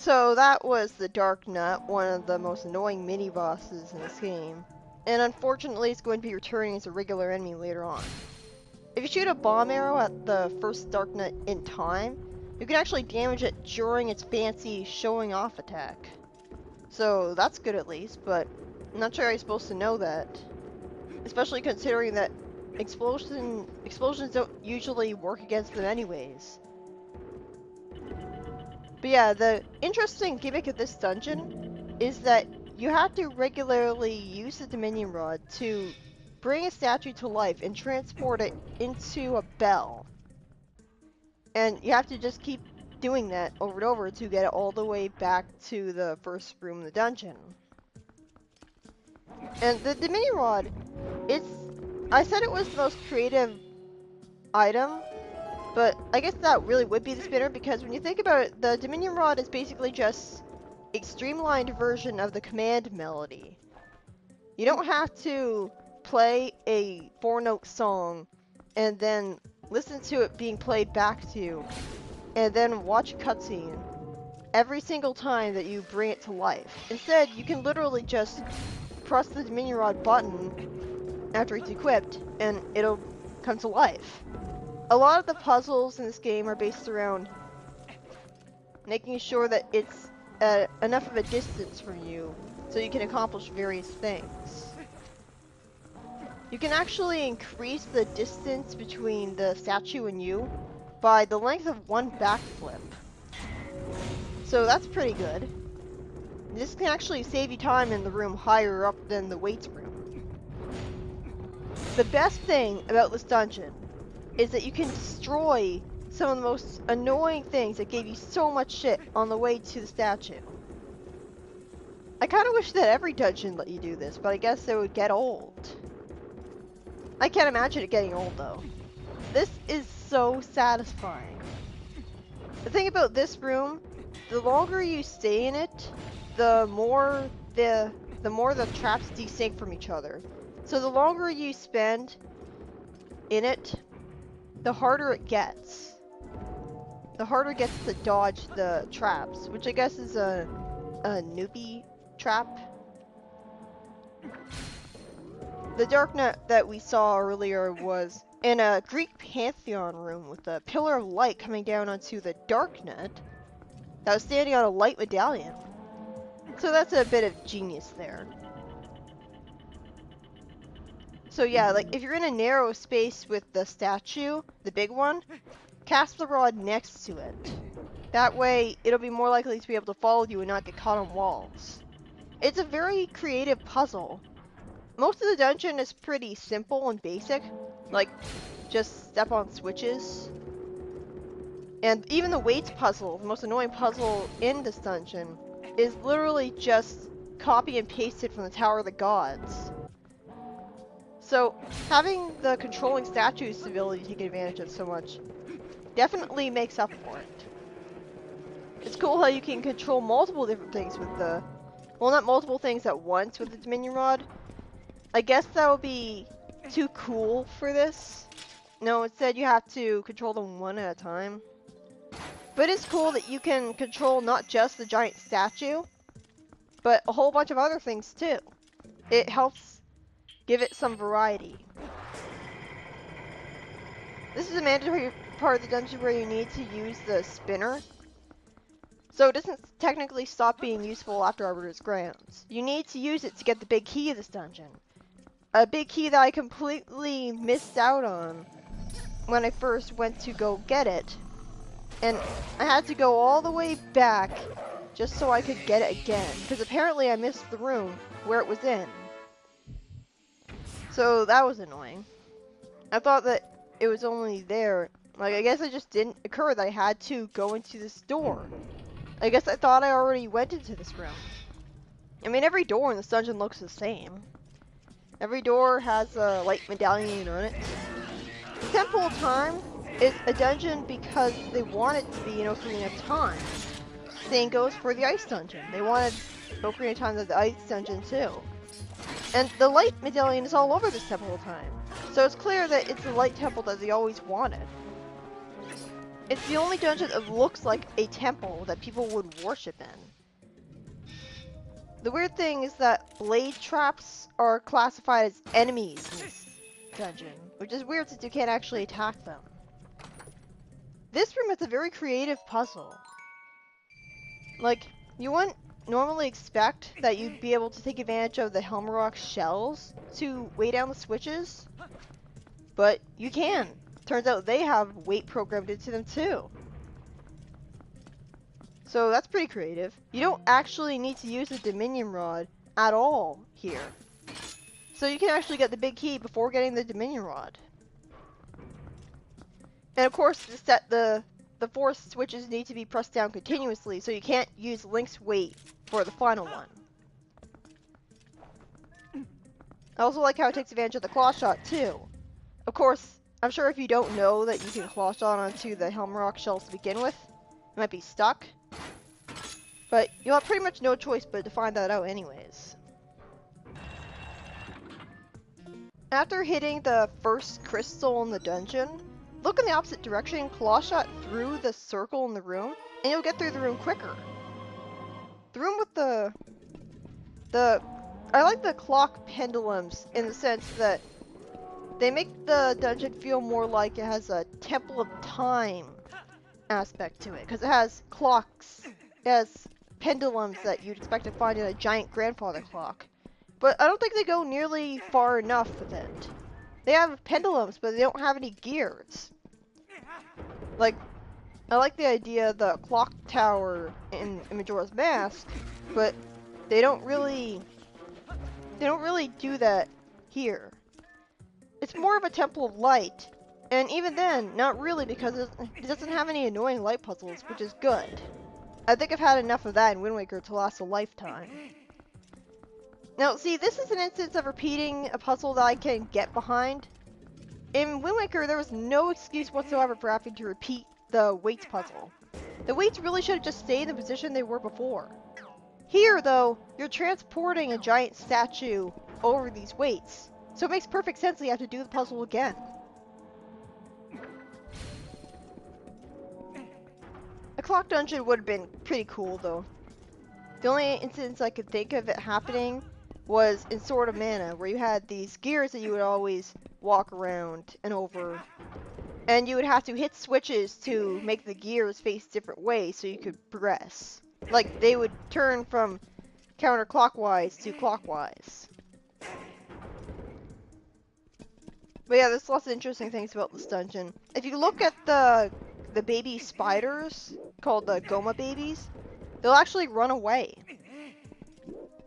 So that was the Dark Nut, one of the most annoying mini-bosses in this game. And unfortunately it's going to be returning as a regular enemy later on. If you shoot a bomb arrow at the first Dark Nut in time, you can actually damage it during its fancy showing off attack. So that's good at least, but I'm not sure how you're supposed to know that. Especially considering that explosions don't usually work against them anyways. But yeah, the interesting gimmick of this dungeon is that you have to regularly use the Dominion Rod to bring a statue to life and transport it into a bell. And you have to just keep doing that over and over to get it all the way back to the first room in the dungeon. And the Dominion Rod, I said it was the most creative item, but I guess that really would be the spinner, because when you think about it, the Dominion Rod is basically just a streamlined version of the command melody. You don't have to play a 4-note song and then listen to it being played back to you and then watch a cutscene every single time that you bring it to life. Instead, you can literally just press the Dominion Rod button after it's equipped and it'll come to life. A lot of the puzzles in this game are based around making sure that it's enough of a distance from you so you can accomplish various things. You can actually increase the distance between the statue and you by the length of one backflip. So that's pretty good. This can actually save you time in the room higher up than the weights room. The best thing about this dungeon is that you can destroy some of the most annoying things that gave you so much shit on the way to the statue. I kind of wish that every dungeon let you do this, but I guess it would get old. I can't imagine it getting old though. This is so satisfying. The thing about this room, the longer you stay in it, the more the traps desync from each other. So the longer you spend in it, the harder it gets. The harder it gets to dodge the traps, which I guess is a newbie trap. The Dark Nut that we saw earlier was in a Greek pantheon room with a pillar of light coming down onto the Dark Nut that was standing on a light medallion. So that's a bit of genius there. So yeah, like if you're in a narrow space with the statue, the big one, cast the rod next to it. That way, it'll be more likely to be able to follow you and not get caught on walls. It's a very creative puzzle. Most of the dungeon is pretty simple and basic, like just step on switches. And even the weights puzzle, the most annoying puzzle in this dungeon, is literally just copy and pasted from the Tower of the Gods. So, having the controlling statue's ability to take advantage of so much definitely makes up for it. It's cool how you can control multiple different things with the... Well, not multiple things at once with the Dominion Rod. I guess that would be too cool for this. No, instead you have to control them one at a time. But it's cool that you can control not just the giant statue, but a whole bunch of other things too. It helps give it some variety. This is a mandatory part of the dungeon where you need to use the spinner. So it doesn't technically stop being useful after Arbiter's Grounds. You need to use it to get the big key of this dungeon. A big key that I completely missed out on when I first went to go get it. And I had to go all the way back just so I could get it again. Because apparently I missed the room where it was in. So that was annoying. I thought that it was only there. Like, I guess it just didn't occur that I had to go into this door. I guess I thought I already went into this room. I mean, every door in this dungeon looks the same. Every door has a light medallion on it. The Temple of Time is a dungeon because they want it to be an Ocarina of Time. Same goes for the Ice Dungeon. They wanted Ocarina of Time as the Ice Dungeon too. And the light medallion is all over this Temple of Time. So it's clear that it's the light temple that they always wanted. It's the only dungeon that looks like a temple that people would worship in. The weird thing is that blade traps are classified as enemies in this dungeon, which is weird since you can't actually attack them. This room is a very creative puzzle. Like, you wouldn't normally expect that you'd be able to take advantage of the Helmrock shells to weigh down the switches, but you can. Turns out they have weight programmed into them too. So that's pretty creative. You don't actually need to use the Dominion Rod at all here. So you can actually get the big key before getting the Dominion Rod. And of course, the force switches need to be pressed down continuously, so you can't use Link's weight for the final one. I also like how it takes advantage of the claw shot too. Of course, I'm sure if you don't know that you can claw shot onto the Helmrock shells to begin with, you might be stuck. But you'll have pretty much no choice but to find that out anyways. After hitting the first crystal in the dungeon, look in the opposite direction, claw shot through the circle in the room, and you'll get through the room quicker. The room with I like the clock pendulums in the sense that they make the dungeon feel more like it has a Temple of Time aspect to it, because it has clocks, it has pendulums that you'd expect to find in a giant grandfather clock. But I don't think they go nearly far enough with it. They have pendulums, but they don't have any gears. Like, I like the idea of the clock tower in Majora's Mask, but they don't really do that here. It's more of a Temple of Light, and even then, not really, because it doesn't have any annoying light puzzles, which is good. I think I've had enough of that in Wind Waker to last a lifetime. Now, see, this is an instance of repeating a puzzle that I can get behind. In Wind Waker, there was no excuse whatsoever for having to repeat the weights puzzle. The weights really should have just stayed in the position they were before. Here, though, you're transporting a giant statue over these weights, so it makes perfect sense that you have to do the puzzle again. A clock dungeon would have been pretty cool, though. The only instance I could think of it happening was in Sword of Mana, where you had these gears that you would always walk around and over, and you would have to hit switches to make the gears face different ways so you could progress. Like, they would turn from counterclockwise to clockwise. But yeah, there's lots of interesting things about this dungeon. If you look at the baby spiders, called the Goma babies, they'll actually run away.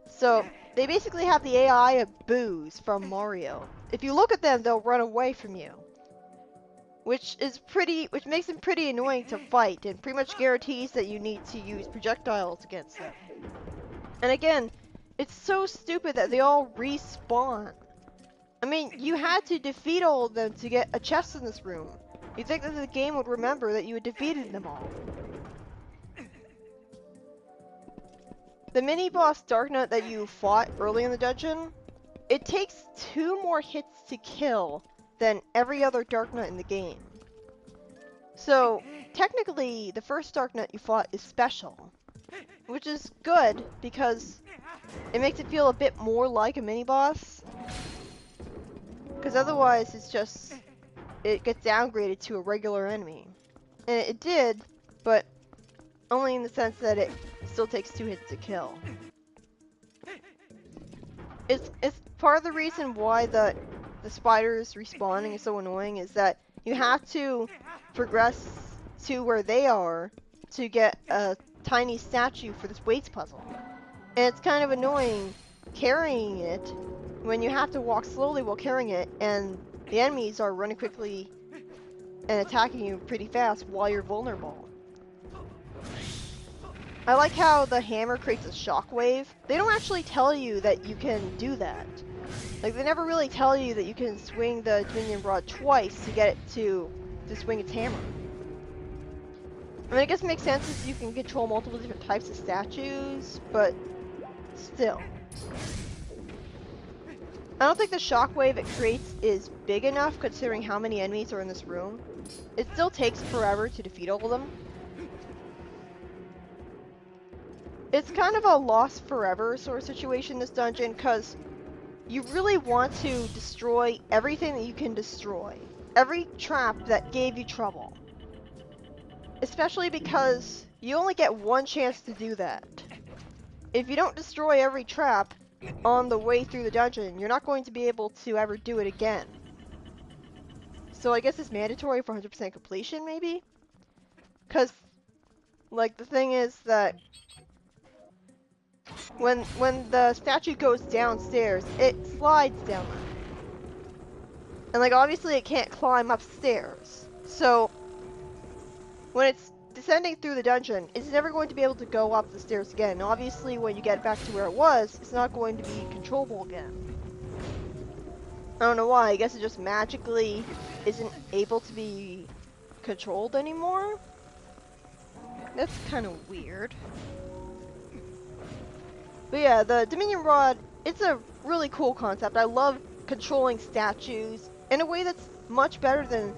So, they basically have the AI of Boos from Mario. If you look at them, they'll run away from you. Which makes them pretty annoying to fight, and pretty much guarantees that you need to use projectiles against them. And again, it's so stupid that they all respawn. I mean, you had to defeat all of them to get a chest in this room. You'd think that the game would remember that you had defeated them all. The mini-boss Dark Knight that you fought early in the dungeon, it takes 2 more hits to kill than every other Dark Knight in the game. So, technically, the first Dark Knight you fought is special. Which is good, because it makes it feel a bit more like a mini-boss. Because otherwise, it gets downgraded to a regular enemy. And it did, but only in the sense that it still takes 2 hits to kill. It's part of the reason why the spiders respawning is so annoying, is that you have to progress to where they are to get a tiny statue for this weights puzzle. And it's kind of annoying carrying it when you have to walk slowly while carrying it, and the enemies are running quickly and attacking you pretty fast while you're vulnerable. I like how the hammer creates a shockwave. They don't actually tell you that you can do that. Like, they never really tell you that you can swing the Dominion Rod twice to get it to swing its hammer. I mean, I guess it makes sense if you can control multiple different types of statues, but still. I don't think the shockwave it creates is big enough considering how many enemies are in this room. It still takes forever to defeat all of them. It's kind of a lost forever sort of situation, this dungeon, because you really want to destroy everything that you can destroy. Every trap that gave you trouble. Especially because you only get one chance to do that. If you don't destroy every trap on the way through the dungeon, you're not going to be able to ever do it again. So I guess it's mandatory for 100% completion, maybe? Because, like, the thing is that when the statue goes downstairs, it slides down there. And, like, obviously it can't climb upstairs. So, when it's descending through the dungeon, it's never going to be able to go up the stairs again. Obviously, when you get back to where it was, it's not going to be controllable again. I don't know why. I guess it just magically isn't able to be controlled anymore? That's kind of weird. But yeah, the Dominion Rod, it's a really cool concept. I love controlling statues in a way that's much better than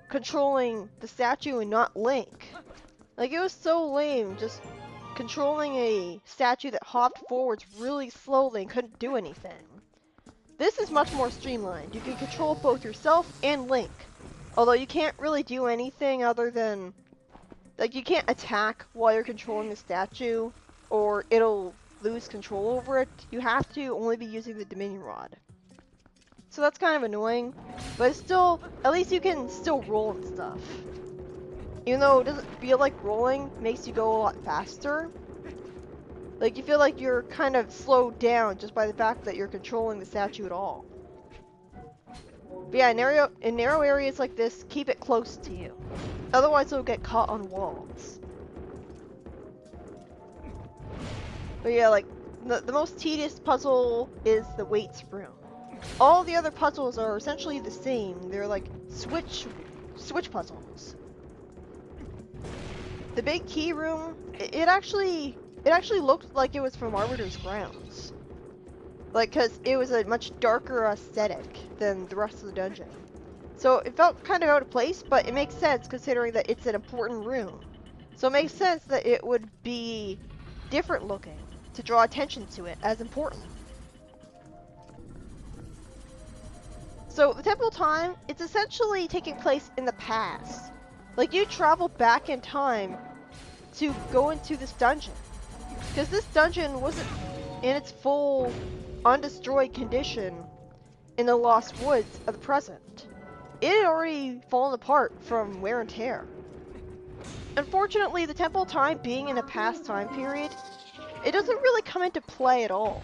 controlling the statue and not Link. Like, it was so lame just controlling a statue that hopped forwards really slowly and couldn't do anything. This is much more streamlined. You can control both yourself and Link. Although you can't really do anything other than... Like, you can't attack while you're controlling the statue, or it'll lose control over it. You have to only be using the Dominion Rod. So that's kind of annoying, but it's still, at least you can still roll and stuff. Even though it doesn't feel like rolling, makes you go a lot faster. Like, you feel like you're kind of slowed down just by the fact that you're controlling the statue at all. But yeah, in narrow areas like this, keep it close to you. Otherwise, it'll get caught on walls. But yeah, like, the most tedious puzzle is the weights room. All the other puzzles are essentially the same. They're like switch puzzles. The big key room, it actually looked like it was from Arbiter's Grounds. Like, cause it was a much darker aesthetic than the rest of the dungeon. So it felt kind of out of place, but it makes sense considering that it's an important room. So it makes sense that it would be different looking to draw attention to it as important. So the Temple of Time, it's essentially taking place in the past. Like, you travel back in time to go into this dungeon. Because this dungeon wasn't in its full undestroyed condition in the Lost Woods of the present. It had already fallen apart from wear and tear. Unfortunately, the Temple of Time being in a past time period, it doesn't really come into play at all.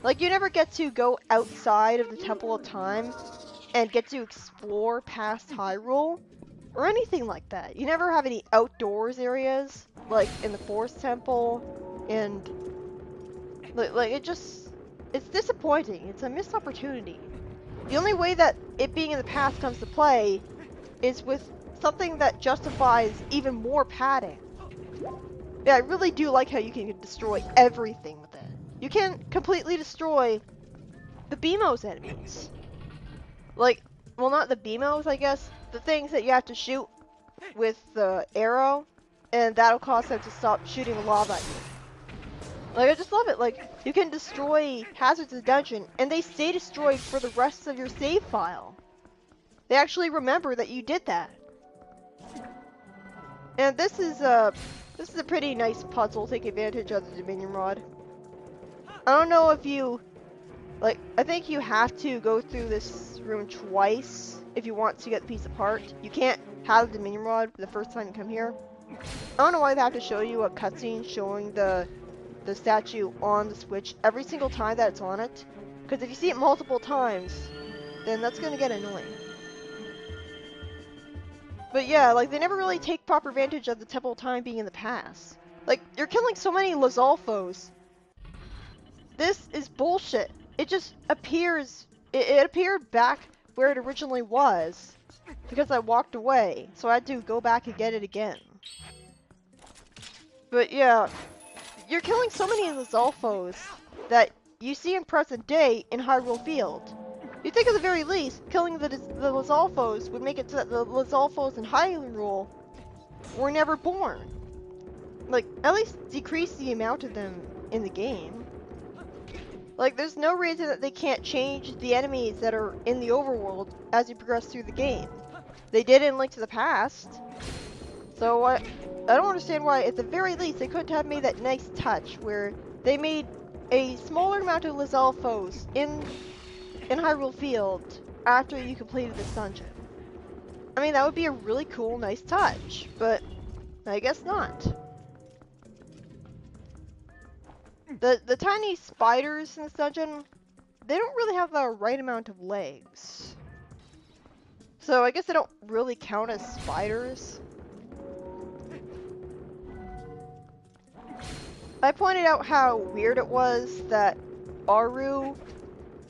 Like, you never get to go outside of the Temple of Time and get to explore past Hyrule or anything like that. You never have any outdoors areas, like in the Forest Temple, and like it's disappointing. It's a missed opportunity. The only way that it being in the past comes to play is with something that justifies even more padding. Yeah, I really do like how you can destroy everything with it. You can completely destroy the BMO's enemies. Like, well, not the BMOs, I guess. The things that you have to shoot with the arrow, and that'll cause them to stop shooting lava at you. Like, I just love it. Like, you can destroy hazards in the dungeon, and they stay destroyed for the rest of your save file. They actually remember that you did that. And this is a pretty nice puzzle. Take advantage of the Dominion Rod. I don't know if you, like, I think you have to go through this room twice if you want to get the piece apart. You can't have the Dominion Rod the first time you come here. I don't know why they have to show you a cutscene showing the statue on the Switch every single time that it's on it. Because if you see it multiple times, then that's going to get annoying. But yeah, like, they never really take proper advantage of the Temple of Time being in the past. Like, you're killing so many Lizalfos. This is bullshit. It just appears, it appeared back where it originally was because I walked away, so I had to go back and get it again. But yeah, you're killing so many Lizalfos that you see in present day in Hyrule Field. You think at the very least, killing the Lizalfos would make it so that the Lizalfos in Hyrule were never born. Like, at least decrease the amount of them in the game. Like, there's no reason that they can't change the enemies that are in the overworld as you progress through the game. They did in Link to the Past. So I don't understand why, at the very least, they couldn't have made that nice touch where they made a smaller amount of Lizalfos in Hyrule Field after you completed this dungeon. I mean, that would be a really cool, nice touch, but I guess not. The tiny spiders in this dungeon, they don't really have the right amount of legs. So I guess they don't really count as spiders. I pointed out how weird it was that Aru,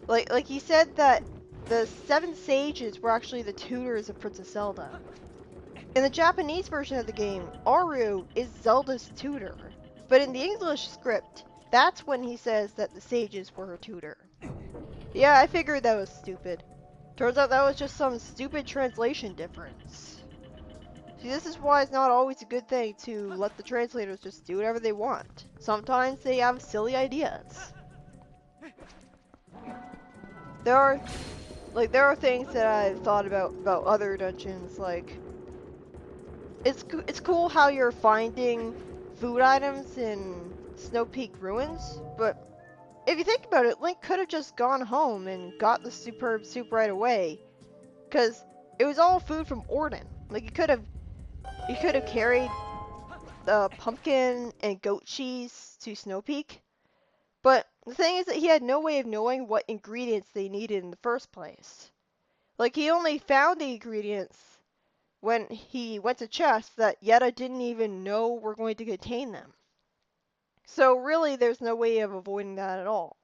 like he said that the 7 sages were actually the tutors of Princess Zelda. In the Japanese version of the game, Aru is Zelda's tutor, but in the English script, that's when he says that the sages were her tutor. Yeah, I figured that was stupid. Turns out that was just some stupid translation difference. See, this is why it's not always a good thing to let the translators just do whatever they want. Sometimes they have silly ideas. There are things that I've thought about other dungeons, like it's cool how you're finding food items in Snow Peak Ruins, but if you think about it, Link could have just gone home and got the superb soup right away, because it was all food from Orden. Like, you could have carried the pumpkin and goat cheese to Snow Peak, but the thing is that he had no way of knowing what ingredients they needed in the first place. Like, he only found the ingredients when he went to chests that Yetta didn't even know were going to contain them. So really, there's no way of avoiding that at all.